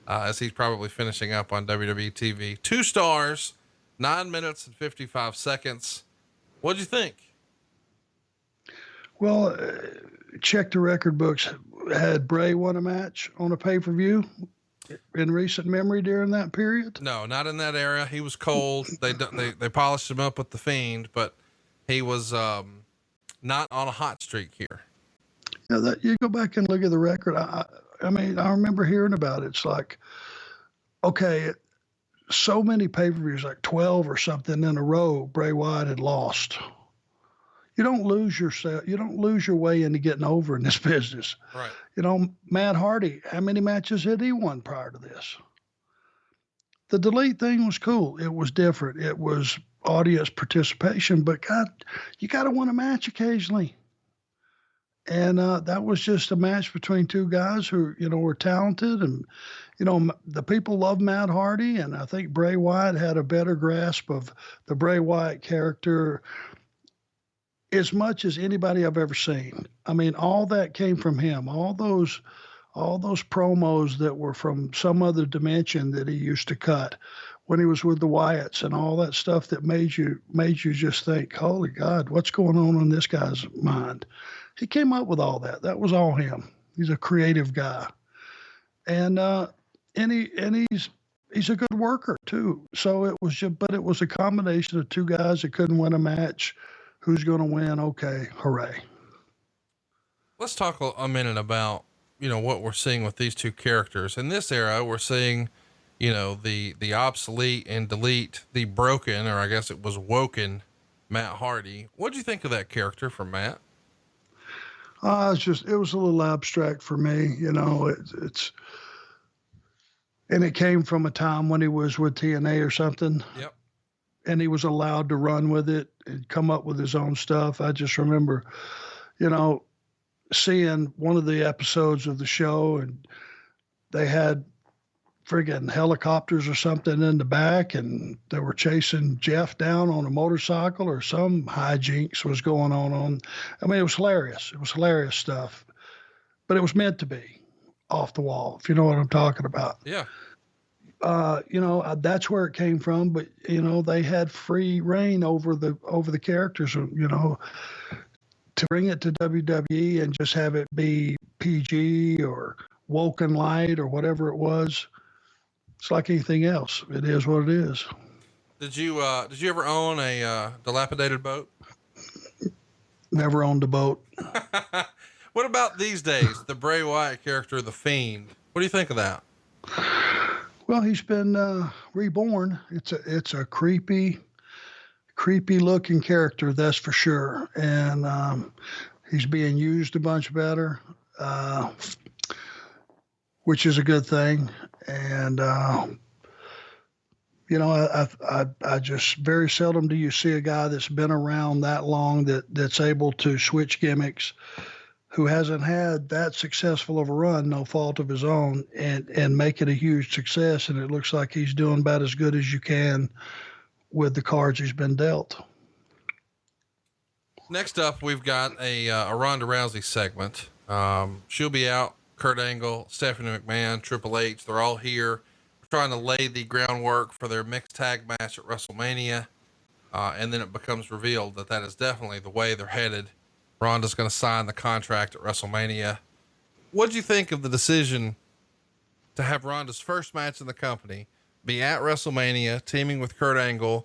as he's probably finishing up on WWE TV. 2 stars, 9 minutes and 55 seconds. What'd you think? Well, check the record books. Had Bray won a match on a pay-per-view in recent memory during that period? No, not in that era. He was cold. They polished him up with the Fiend, but he was not on a hot streak here. Yeah, you go back and look at the record. I mean, I remember hearing about it. It's like, okay, so many pay-per-views, like 12 or something in a row, Bray Wyatt had lost. You don't lose yourself. You don't lose your way into getting over in this business. Right. Matt Hardy, how many matches had he won prior to this? The delete thing was cool. It was different. It was audience participation, but God, you got to win a match occasionally. And that was just a match between two guys who, were talented. And, the people love Matt Hardy. And I think Bray Wyatt had a better grasp of the Bray Wyatt character as much as anybody I've ever seen. I mean, all that came from him. All those promos that were from some other dimension that he used to cut when he was with the Wyatts, and all that stuff that made you just think, holy God, what's going on in this guy's mind? He came up with all that. That was all him. He's a creative guy. And he's a good worker too. So it was a combination of two guys that couldn't win a match. Who's going to win? Okay, hooray. Let's talk a minute about, what we're seeing with these two characters. In this era, we're seeing, the obsolete and delete, the broken, or I guess it was woken, Matt Hardy. What'd you think of that character from Matt? It was a little abstract for me, and it came from a time when he was with TNA or something. Yep. And he was allowed to run with it and come up with his own stuff. I just remember, seeing one of the episodes of the show, and they had friggin' helicopters or something in the back, and they were chasing Jeff down on a motorcycle, or some hijinks was going on. I mean, it was hilarious. It was hilarious stuff, but it was meant to be off the wall, if you know what I'm talking about. Yeah. That's where it came from, but they had free reign over the characters, to bring it to WWE and just have it be PG or woke and light or whatever it was. It's like anything else. It is what it is. Did you ever own a dilapidated boat? Never owned a boat. What about these days? The Bray Wyatt character, The Fiend. What do you think of that? Well, he's been reborn. It's a creepy looking character, that's for sure. And he's being used a bunch better, which is a good thing. And I just very seldom do you see a guy that's been around that long that's able to switch gimmicks, who hasn't had that successful of a run, no fault of his own, and make it a huge success. And it looks like he's doing about as good as you can with the cards he's been dealt. Next up, we've got a Ronda Rousey segment. She'll be out. Kurt Angle, Stephanie McMahon, Triple H, they're all here. We're trying to lay the groundwork for their mixed tag match at WrestleMania. And then it becomes revealed that is definitely the way they're headed. Ronda's going to sign the contract at WrestleMania. What'd you think of the decision to have Ronda's first match in the company be at WrestleMania, teaming with Kurt Angle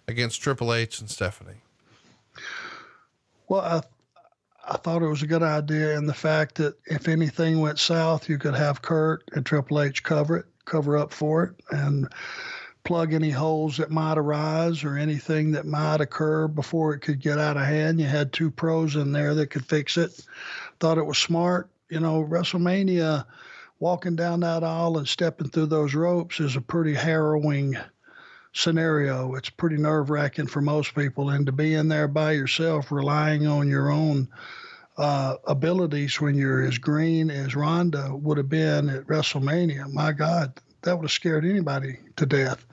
against Triple H and Stephanie? Well, I thought it was a good idea, and the fact that if anything went south, you could have Kurt and Triple H cover up for it, and plug any holes that might arise or anything that might occur before it could get out of hand. You had two pros in there that could fix it. Thought it was smart. WrestleMania, walking down that aisle and stepping through those ropes is a pretty harrowing scenario. It's pretty nerve-wracking for most people, and to be in there by yourself, relying on your own abilities when you're as green as Ronda would have been at WrestleMania, my God, that would have scared anybody to death.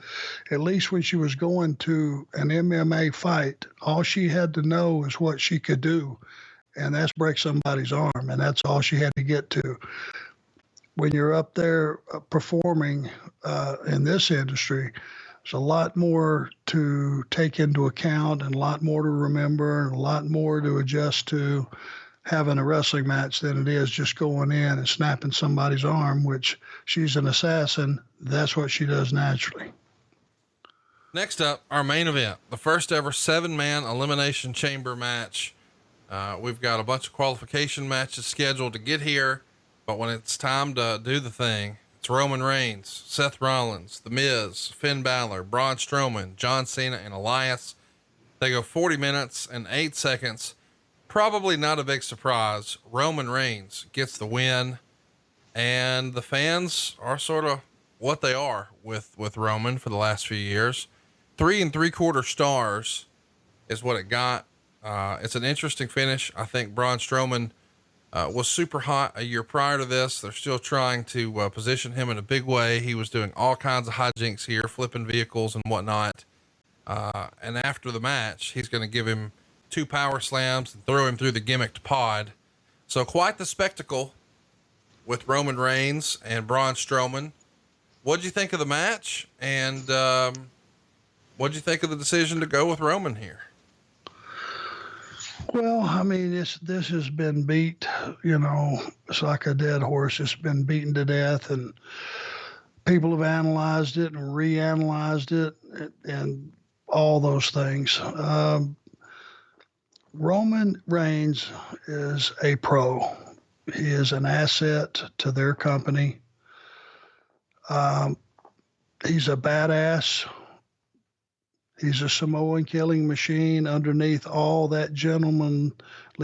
At least when she was going to an MMA fight, all she had to know is what she could do, and that's break somebody's arm, and that's all she had to get to. When you're up there performing in this industry, there's a lot more to take into account and a lot more to remember and a lot more to adjust to having a wrestling match than it is just going in and snapping somebody's arm, which she's an assassin. That's what she does naturally. Next up, our main event, the first ever 7-man Elimination Chamber match. We've got a bunch of qualification matches scheduled to get here, but when it's time to do the thing, it's Roman Reigns, Seth Rollins, The Miz, Finn Balor, Braun Strowman, John Cena, and Elias. They go 40 minutes and 8 seconds. Probably not a big surprise. Roman Reigns gets the win, and the fans are sort of what they are with Roman for the last few years. 3 3/4 stars is what it got. It's an interesting finish. I think Braun Strowman was super hot a year prior to this. They're still trying to position him in a big way. He was doing all kinds of hijinks here, flipping vehicles and whatnot. And after the match, he's going to give him 2 power slams and throw him through the gimmicked pod. So quite the spectacle with Roman Reigns and Braun Strowman. What'd you think of the match? And what'd you think of the decision to go with Roman here? Well, I mean, this has been beat, it's like a dead horse. It's been beaten to death, and people have analyzed it and reanalyzed it and all those things. Roman Reigns is a pro. He is an asset to their company. He's a badass. He's a Samoan killing machine underneath all that gentlemanly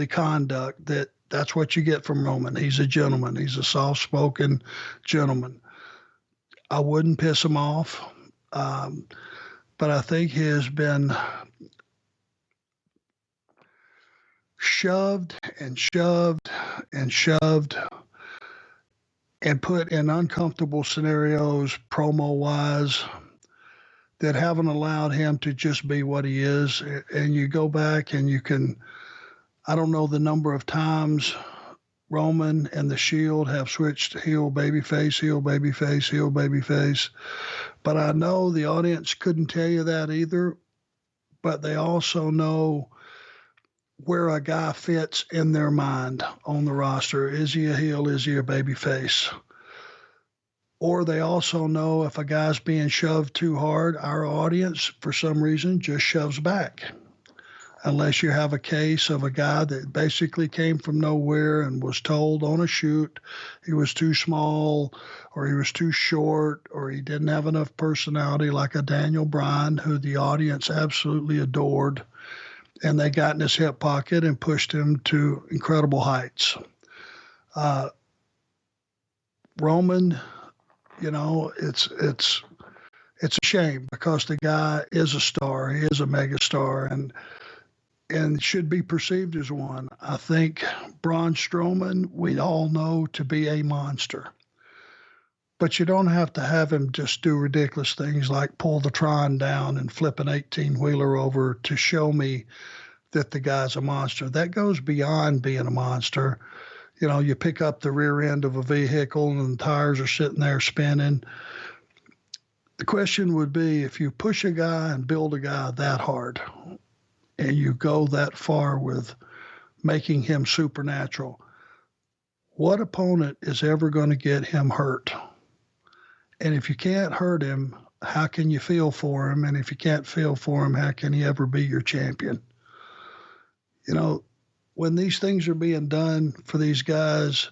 conduct that That's what you get from Roman. He's a gentleman. He's a soft-spoken gentleman. I wouldn't piss him off, but I think he has been shoved and shoved and shoved and put in uncomfortable scenarios promo-wise that haven't allowed him to just be what he is. And you go back and you can, I don't know the number of times Roman and the Shield have switched heel, babyface, heel, babyface, heel, babyface. But I know the audience couldn't tell you that either. But they also know where a guy fits in their mind on the roster. Is he a heel? Is he a babyface? Or they also know if a guy's being shoved too hard, our audience, for some reason, just shoves back. Unless you have a case of a guy that basically came from nowhere and was told on a shoot he was too small or he was too short or he didn't have enough personality, like a Daniel Bryan, who the audience absolutely adored. And they got in his hip pocket and pushed him to incredible heights. Roman, you know, it's a shame because the guy is a star. He is a megastar and should be perceived as one. I think Braun Strowman, we all know to be a monster. But you don't have to have him just do ridiculous things like pull the Tron down and flip an 18-wheeler over to show me that the guy's a monster. That goes beyond being a monster. You know, you pick up the rear end of a vehicle and the tires are sitting there spinning. The question would be, if you push a guy and build a guy that hard and you go that far with making him supernatural, what opponent is ever going to get him hurt? And if you can't hurt him, how can you feel for him? And if you can't feel for him, how can he ever be your champion? You know, when these things are being done for these guys,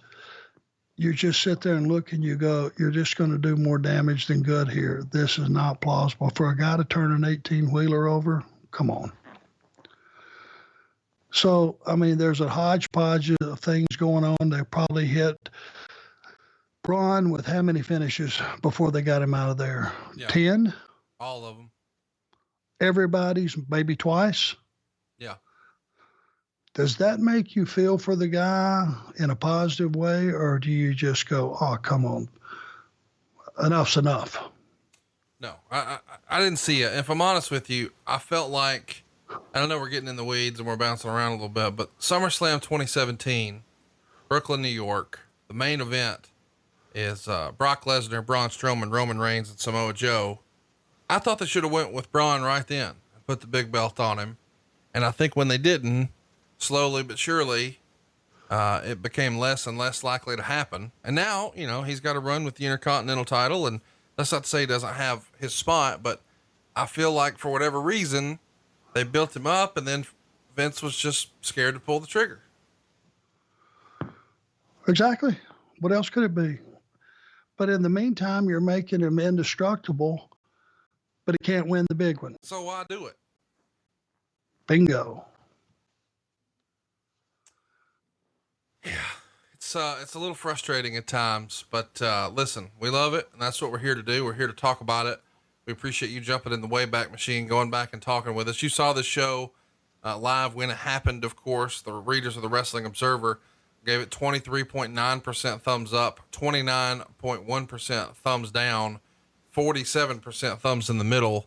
you just sit there and look and you go, you're just going to do more damage than good here. This is not plausible. For a guy to turn an 18-wheeler over, come on. So, I mean, there's a hodgepodge of things going on. They probably hit Braun with how many finishes before they got him out of there? Yeah. 10? All of them. Everybody's maybe twice? Yeah. Does that make you feel for the guy in a positive way, or do you just go, oh, come on, enough's enough? No, I didn't see it. If I'm honest with you, I felt like, I don't know, we're getting in the weeds and we're bouncing around a little bit, but SummerSlam 2017, Brooklyn, New York, the main event is Brock Lesnar, Braun Strowman, Roman Reigns, and Samoa Joe. I thought they should have went with Braun right then and put the big belt on him. And I think when they didn't, slowly but surely, it became less and less likely to happen. And now, you know, he's got to run with the Intercontinental title, and that's not to say he doesn't have his spot, but I feel like for whatever reason, they built him up and then Vince was just scared to pull the trigger. Exactly. What else could it be? But in the meantime, you're making him indestructible, but he can't win the big one. So why do it? Bingo. Yeah, it's a little frustrating at times, but listen, we love it, and that's what we're here to do. We're here to talk about it. We appreciate you jumping in the Wayback Machine, going back and talking with us. You saw this show live when it happened, of course. The readers of the Wrestling Observer gave it 23.9% thumbs up, 29.1% thumbs down, 47% thumbs in the middle.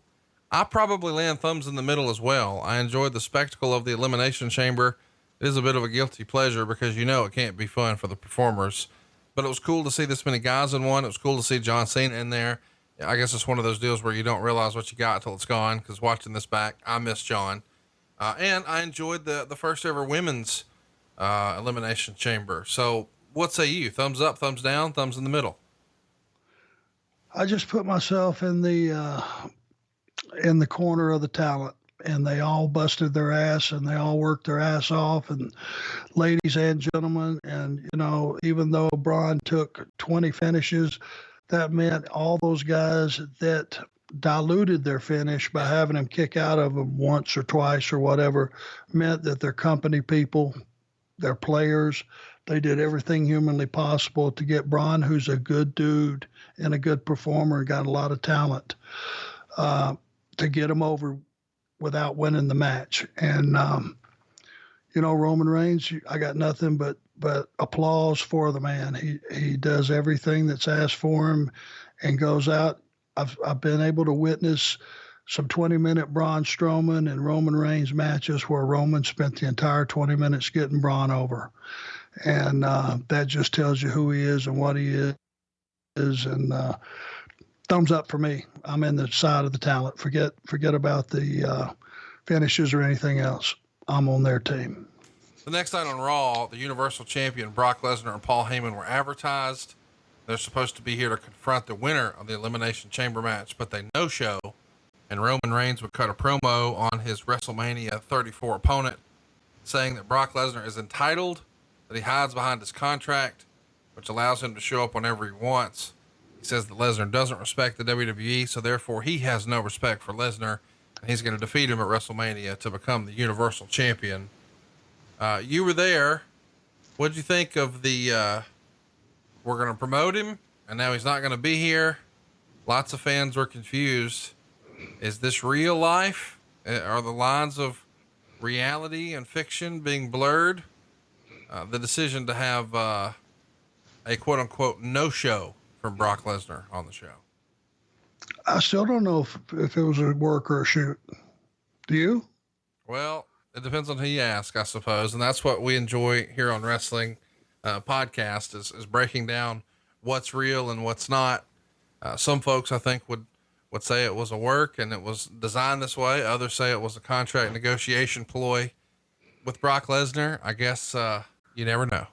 I probably land thumbs in the middle as well. I enjoyed the spectacle of the Elimination Chamber. It is a bit of a guilty pleasure because, you know, it can't be fun for the performers, but it was cool to see this many guys in one. It was cool to see John Cena in there. I guess it's one of those deals where you don't realize what you got until it's gone. Cause watching this back, I miss John. And I enjoyed the first ever women's, Elimination Chamber. So what say you? Thumbs up, thumbs down, thumbs in the middle? I just put myself in the corner of the talent. And they all busted their ass and they all worked their ass off, and ladies and gentlemen. And, you know, even though Braun took 20 finishes, that meant all those guys that diluted their finish by having him kick out of them once or twice or whatever meant that their company people They're players. They did everything humanly possible to get Braun, who's a good dude and a good performer and got a lot of talent, to get him over without winning the match. And, Roman Reigns, I got nothing but applause for the man. He does everything that's asked for him and goes out. I've been able to witness some 20-minute Braun Strowman and Roman Reigns matches where Roman spent the entire 20 minutes getting Braun over. And that just tells you who he is and what he is. And thumbs up for me. I'm in the side of the talent. Forget about the finishes or anything else. I'm on their team. The next night on Raw, the Universal Champion Brock Lesnar and Paul Heyman were advertised. They're supposed to be here to confront the winner of the Elimination Chamber match, but they no-show, and Roman Reigns would cut a promo on his WrestleMania 34 opponent, saying that Brock Lesnar is entitled, that he hides behind his contract, which allows him to show up whenever he wants. He says that Lesnar doesn't respect the WWE, so therefore he has no respect for Lesnar, and he's going to defeat him at WrestleMania to become the Universal Champion. You were there. What did you think of the, we're going to promote him and now he's not going to be here? Lots of fans were confused. Is this real life? Are the lines of reality and fiction being blurred? The decision to have, a quote unquote no show from Brock Lesnar on the show. I still don't know if it was a work or a shoot. Do you? Well, it depends on who you ask, I suppose. And that's what we enjoy here on Wrestling Podcast is breaking down what's real and what's not. Some folks, I think, would say it was a work and it was designed this way. Others say it was a contract negotiation ploy with Brock Lesnar. I guess you never know.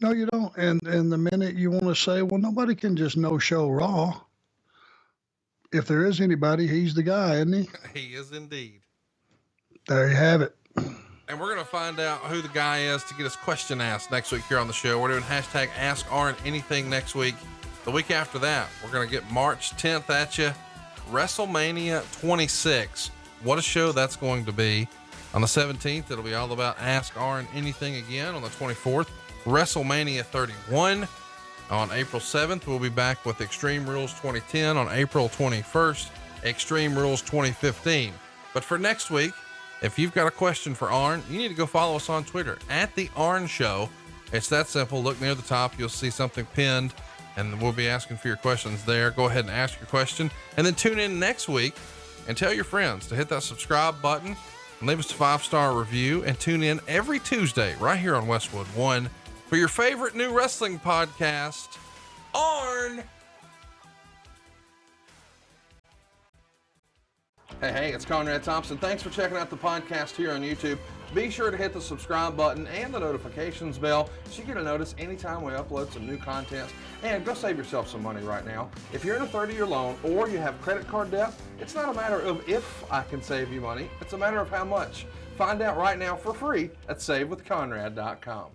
No, you don't. And the minute you want to say, well, nobody can just no-show Raw. If there is anybody, he's the guy, isn't he? He is indeed. There you have it. And we're going to find out who the guy is to get his question asked next week here on the show. We're doing hashtag Ask Arn Anything next week. The week after that, we're going to get March 10th at you. WrestleMania 26. What a show that's going to be. On the 17th, it'll be all about Ask Arn Anything again. On the 24th, WrestleMania 31. On April 7th, we'll be back with Extreme Rules 2010. On April 21st, Extreme Rules 2015. But for next week, if you've got a question for Arn, you need to go follow us on Twitter at The Arn Show. It's that simple. Look near the top. You'll see something pinned, and we'll be asking for your questions there. Go ahead and ask your question, and then tune in next week and tell your friends to hit that subscribe button and leave us a 5-star review, and tune in every Tuesday right here on Westwood One for your favorite new wrestling podcast, Arn. Hey, it's Conrad Thompson. Thanks for checking out the podcast here on YouTube. Be sure to hit the subscribe button and the notifications bell so you get a notice anytime we upload some new content. And go save yourself some money right now. If you're in a 30-year loan or you have credit card debt, it's not a matter of if I can save you money. It's a matter of how much. Find out right now for free at SaveWithConrad.com.